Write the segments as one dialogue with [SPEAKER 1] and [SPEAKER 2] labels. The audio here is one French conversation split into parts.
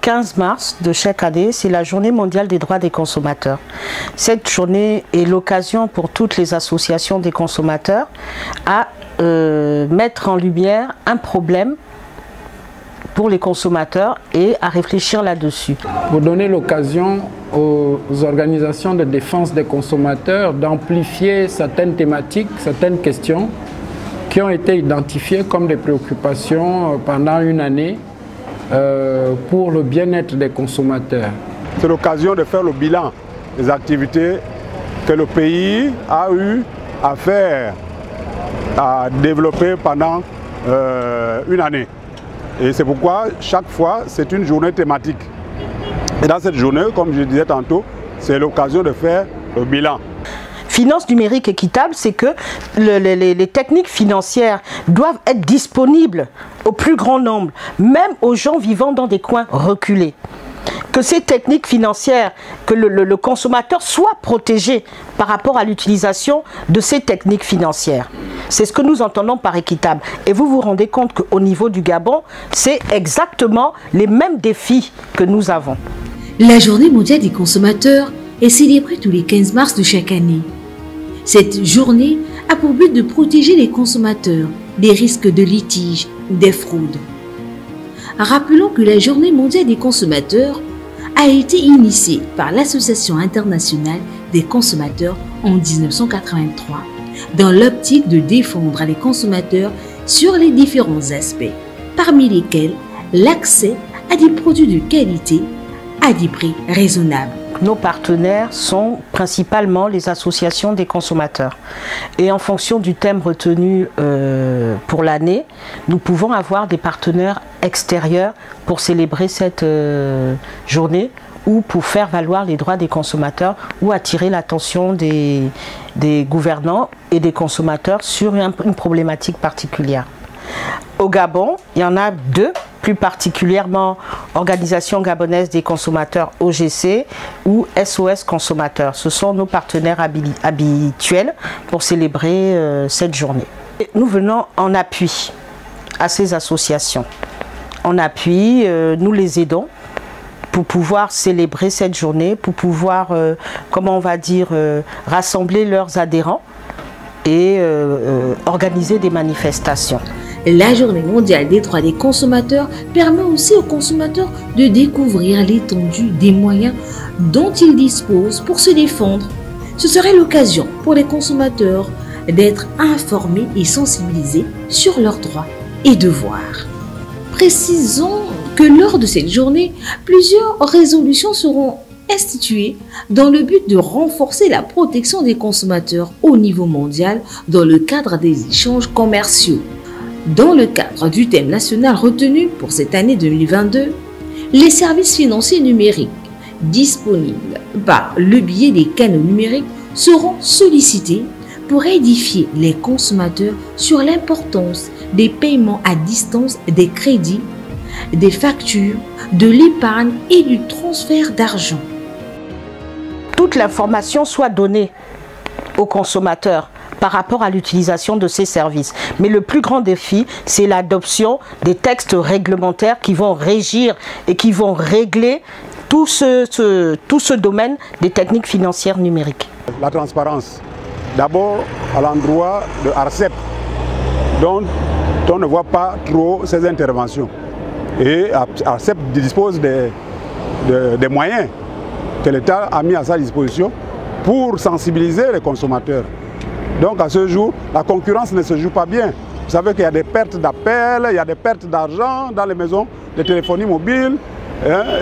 [SPEAKER 1] 15 mars de chaque année, c'est la journée mondiale des droits des consommateurs. Cette journée est l'occasion pour toutes les associations des consommateurs à mettre en lumière un problème pour les consommateurs et à réfléchir là-dessus.
[SPEAKER 2] Pour donner l'occasion aux organisations de défense des consommateurs d'amplifier certaines thématiques, certaines questions qui ont été identifiées comme des préoccupations pendant une année pour le bien-être des consommateurs.
[SPEAKER 3] C'est l'occasion de faire le bilan des activités que le pays a eu à faire, à développer pendant une année. Et c'est pourquoi chaque fois c'est une journée thématique. Et dans cette journée, comme je disais tantôt, c'est l'occasion de faire le bilan.
[SPEAKER 1] Finance numérique équitable, c'est que les techniques financières doivent être disponibles au plus grand nombre, même aux gens vivant dans des coins reculés. Que ces techniques financières, que le consommateur soit protégé par rapport à l'utilisation de ces techniques financières. C'est ce que nous entendons par équitable. Et vous vous rendez compte qu'au niveau du Gabon, c'est exactement les mêmes défis que nous avons.
[SPEAKER 4] La Journée mondiale des consommateurs est célébrée tous les 15 mars de chaque année. Cette journée a pour but de protéger les consommateurs des risques de litige ou des fraudes. Rappelons que la Journée mondiale des consommateurs a été initiée par l'Association internationale des consommateurs en 1983 dans l'optique de défendre les consommateurs sur les différents aspects, parmi lesquels l'accès à des produits de qualité à des prix raisonnables.
[SPEAKER 1] Nos partenaires sont principalement les associations des consommateurs. Et en fonction du thème retenu pour l'année, nous pouvons avoir des partenaires extérieurs pour célébrer cette journée ou pour faire valoir les droits des consommateurs ou attirer l'attention des gouvernants et des consommateurs sur une problématique particulière. Au Gabon, il y en a deux, plus particulièrement Organisation gabonaise des consommateurs OGC ou SOS consommateurs. Ce sont nos partenaires habituels pour célébrer cette journée. Nous venons en appui à ces associations. En appui, nous les aidons pour pouvoir célébrer cette journée, pour pouvoir, comment on va dire, rassembler leurs adhérents et organiser des manifestations.
[SPEAKER 4] La Journée mondiale des droits des consommateurs permet aussi aux consommateurs de découvrir l'étendue des moyens dont ils disposent pour se défendre. Ce serait l'occasion pour les consommateurs d'être informés et sensibilisés sur leurs droits et devoirs. Précisons que lors de cette journée, plusieurs résolutions seront instituées dans le but de renforcer la protection des consommateurs au niveau mondial dans le cadre des échanges commerciaux. Dans le cadre du thème national retenu pour cette année 2022, les services financiers numériques disponibles par le biais des canaux numériques seront sollicités pour édifier les consommateurs sur l'importance des paiements à distance, des crédits, des factures, de l'épargne et du transfert d'argent.
[SPEAKER 1] Toute l'information soit donnée aux consommateurs par rapport à l'utilisation de ces services. Mais le plus grand défi, c'est l'adoption des textes réglementaires qui vont régir et qui vont régler tout ce domaine des techniques financières numériques.
[SPEAKER 3] La transparence, d'abord à l'endroit de ARCEP, dont on ne voit pas trop ces interventions. Et ARCEP dispose des moyens que l'État a mis à sa disposition pour sensibiliser les consommateurs. Donc à ce jour, la concurrence ne se joue pas bien. Vous savez qu'il y a des pertes d'appels, il y a des pertes d'argent dans les maisons de téléphonie mobile.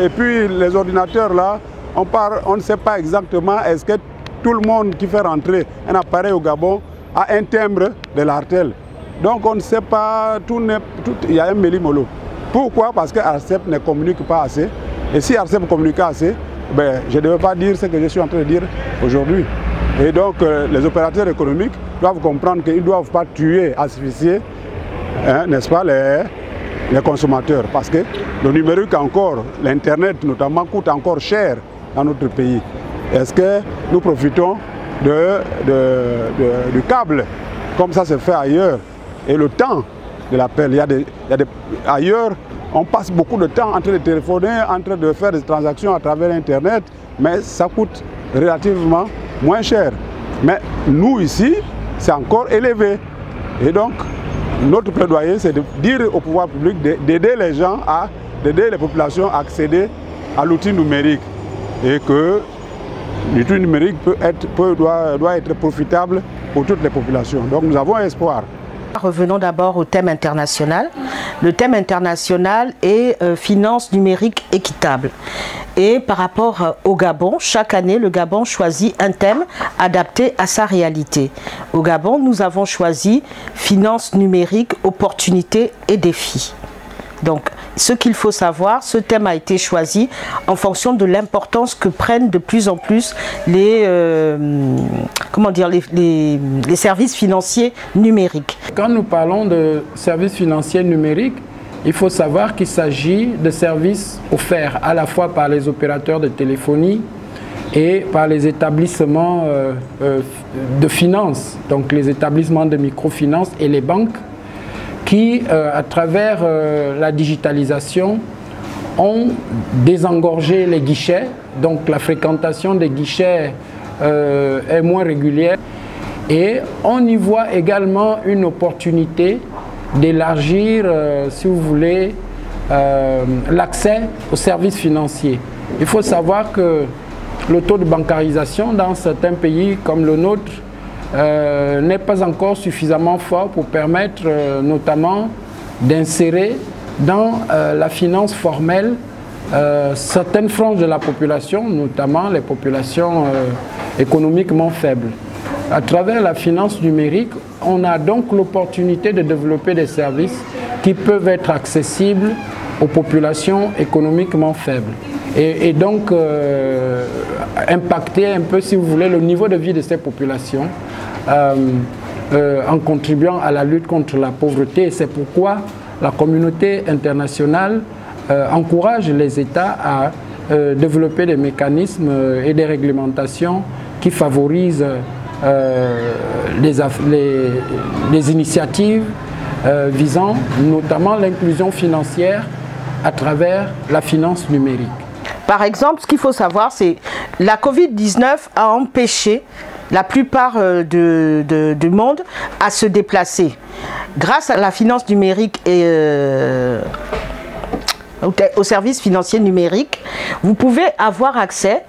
[SPEAKER 3] Et puis les ordinateurs là, on ne sait pas exactement est-ce que tout le monde qui fait rentrer un appareil au Gabon a un timbre de l'Artel. Donc on ne sait pas, il y a un méli-mollo. Pourquoi? Parce que ARCEP ne communique pas assez. Et si ARCEP communiquait assez, ben, je ne devais pas dire ce que je suis en train de dire aujourd'hui. Et donc les opérateurs économiques doivent comprendre qu'ils ne doivent pas tuer, asphyxier, n'est-ce pas, les consommateurs. Parce que le numérique encore, l'Internet notamment, coûte encore cher dans notre pays. Est-ce que nous profitons du câble comme ça se fait ailleurs? Et le temps de l'appel, ailleurs, On passe beaucoup de temps en train de téléphoner, en train de faire des transactions à travers Internet, mais ça coûte relativement moins cher. Mais nous ici, c'est encore élevé. Et donc, notre plaidoyer, c'est de dire au pouvoir public d'aider les gens, d'aider les populations à accéder à l'outil numérique. Et que l'outil numérique doit être profitable pour toutes les populations. Donc nous avons espoir.
[SPEAKER 1] Revenons d'abord au thème international. Le thème international est finance numérique équitable. Et par rapport au Gabon, chaque année, le Gabon choisit un thème adapté à sa réalité. Au Gabon, nous avons choisi finance numérique, opportunités et défis. Donc, ce qu'il faut savoir, ce thème a été choisi en fonction de l'importance que prennent de plus en plus les services financiers numériques.
[SPEAKER 2] Quand nous parlons de services financiers numériques, il faut savoir qu'il s'agit de services offerts à la fois par les opérateurs de téléphonie et par les établissements de finances, donc les établissements de microfinance et les banques, qui, à travers la digitalisation, ont désengorgé les guichets. Donc la fréquentation des guichets est moins régulière. Et on y voit également une opportunité d'élargir, si vous voulez, l'accès aux services financiers. Il faut savoir que le taux de bancarisation dans certains pays comme le nôtre n'est pas encore suffisamment fort pour permettre notamment d'insérer dans la finance formelle certaines franges de la population, notamment les populations économiquement faibles. À travers la finance numérique, on a donc l'opportunité de développer des services qui peuvent être accessibles aux populations économiquement faibles et donc impacter un peu, si vous voulez, le niveau de vie de ces populations en contribuant à la lutte contre la pauvreté. Et c'est pourquoi la communauté internationale encourage les États à développer des mécanismes et des réglementations qui favorisent les initiatives visant notamment l'inclusion financière à travers la finance numérique.
[SPEAKER 1] Par exemple, ce qu'il faut savoir, c'est que la Covid-19 a empêché la plupart du monde à se déplacer. Grâce à la finance numérique et aux services financiers numériques, vous pouvez avoir accès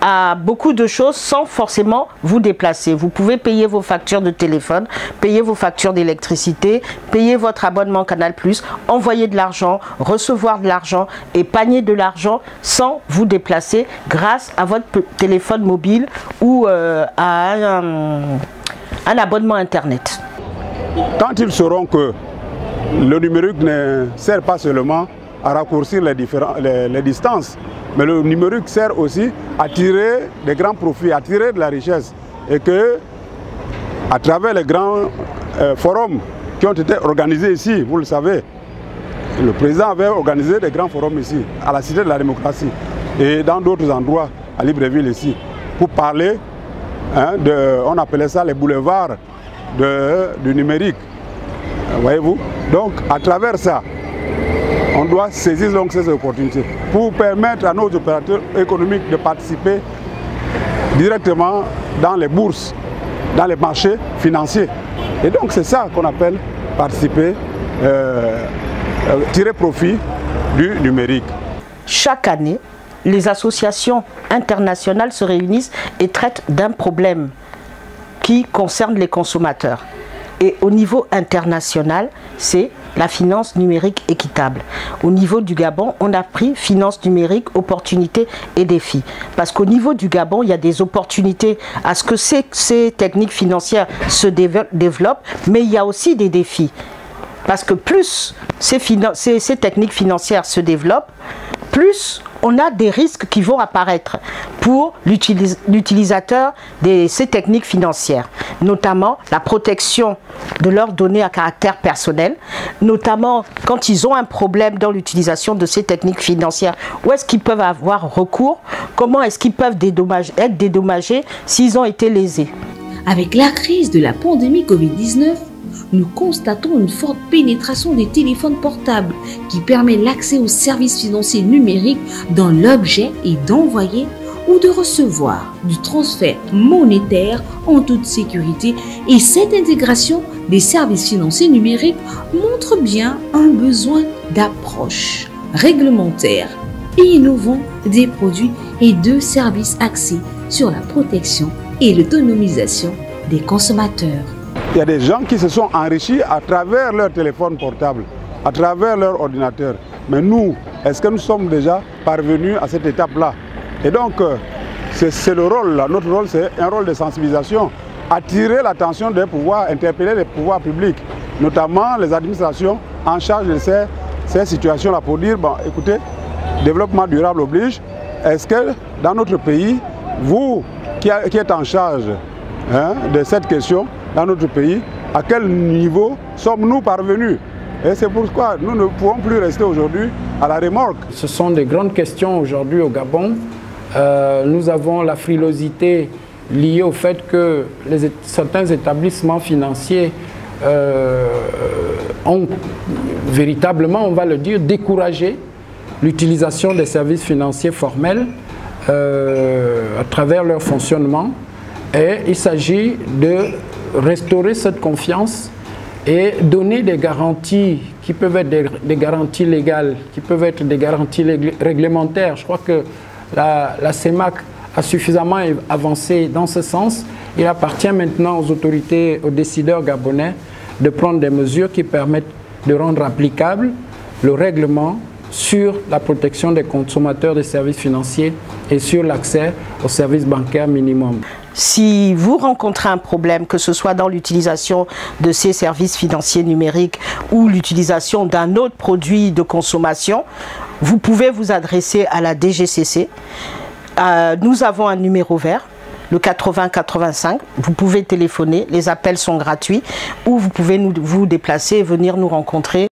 [SPEAKER 1] à beaucoup de choses sans forcément vous déplacer. Vous pouvez payer vos factures de téléphone, payer vos factures d'électricité, payer votre abonnement Canal+, envoyer de l'argent, recevoir de l'argent, épargner de l'argent sans vous déplacer grâce à votre téléphone mobile ou à un abonnement Internet.
[SPEAKER 3] Quand ils sauront que le numérique ne sert pas seulement à raccourcir les distances, mais le numérique sert aussi à tirer des grands profits, à tirer de la richesse. Et que, à travers les grands forums qui ont été organisés ici, vous le savez, le président avait organisé des grands forums ici, à la Cité de la Démocratie, et dans d'autres endroits, à Libreville ici, pour parler, on appelait ça les boulevards du numérique. Voyez-vous? Donc, à travers ça, on doit saisir donc ces opportunités pour permettre à nos opérateurs économiques de participer directement dans les bourses, dans les marchés financiers. Et donc c'est ça qu'on appelle participer, tirer profit du numérique.
[SPEAKER 1] Chaque année, les associations internationales se réunissent et traitent d'un problème qui concerne les consommateurs. Et au niveau international, c'est la finance numérique équitable. Au niveau du Gabon, on a pris finance numérique, opportunités et défis. Parce qu'au niveau du Gabon, il y a des opportunités à ce que ces techniques financières se développent, mais il y a aussi des défis. Parce que plus ces techniques financières se développent, plus on a des risques qui vont apparaître pour l'utilisateur de ces techniques financières, notamment la protection de leurs données à caractère personnel, notamment quand ils ont un problème dans l'utilisation de ces techniques financières, où est-ce qu'ils peuvent avoir recours, comment est-ce qu'ils peuvent être dédommagés s'ils ont été lésés.
[SPEAKER 4] Avec la crise de la pandémie Covid-19, nous constatons une forte pénétration des téléphones portables qui permet l'accès aux services financiers numériques dans l'objet et d'envoyer ou de recevoir du transfert monétaire en toute sécurité. Et cette intégration des services financiers numériques montre bien un besoin d'approche réglementaire et innovant des produits et de services axés sur la protection et l'autonomisation des consommateurs.
[SPEAKER 3] Il y a des gens qui se sont enrichis à travers leur téléphone portable, à travers leur ordinateur. Mais nous, est-ce que nous sommes déjà parvenus à cette étape-là? Et donc, c'est le rôle là. Notre rôle, c'est un rôle de sensibilisation, attirer l'attention des pouvoirs, interpeller les pouvoirs publics, notamment les administrations en charge de ces situations-là pour dire, bon, écoutez, développement durable oblige. Est-ce que dans notre pays, vous qui êtes en charge de cette question, dans notre pays, à quel niveau sommes-nous parvenus? Et c'est pourquoi nous ne pouvons plus rester aujourd'hui à la remorque.
[SPEAKER 2] Ce sont des grandes questions aujourd'hui au Gabon. Nous avons la frilosité liée au fait que certains établissements financiers ont véritablement, on va le dire, découragé l'utilisation des services financiers formels à travers leur fonctionnement. Et il s'agit de restaurer cette confiance et donner des garanties qui peuvent être des garanties légales, qui peuvent être des garanties réglementaires. Je crois que la CEMAC a suffisamment avancé dans ce sens. Il appartient maintenant aux autorités, aux décideurs gabonais de prendre des mesures qui permettent de rendre applicable le règlement sur la protection des consommateurs des services financiers et sur l'accès aux services bancaires minimum.
[SPEAKER 1] Si vous rencontrez un problème, que ce soit dans l'utilisation de ces services financiers numériques ou l'utilisation d'un autre produit de consommation, vous pouvez vous adresser à la DGCC. Nous avons un numéro vert, le 8085. Vous pouvez téléphoner, les appels sont gratuits, ou vous pouvez vous déplacer et venir nous rencontrer.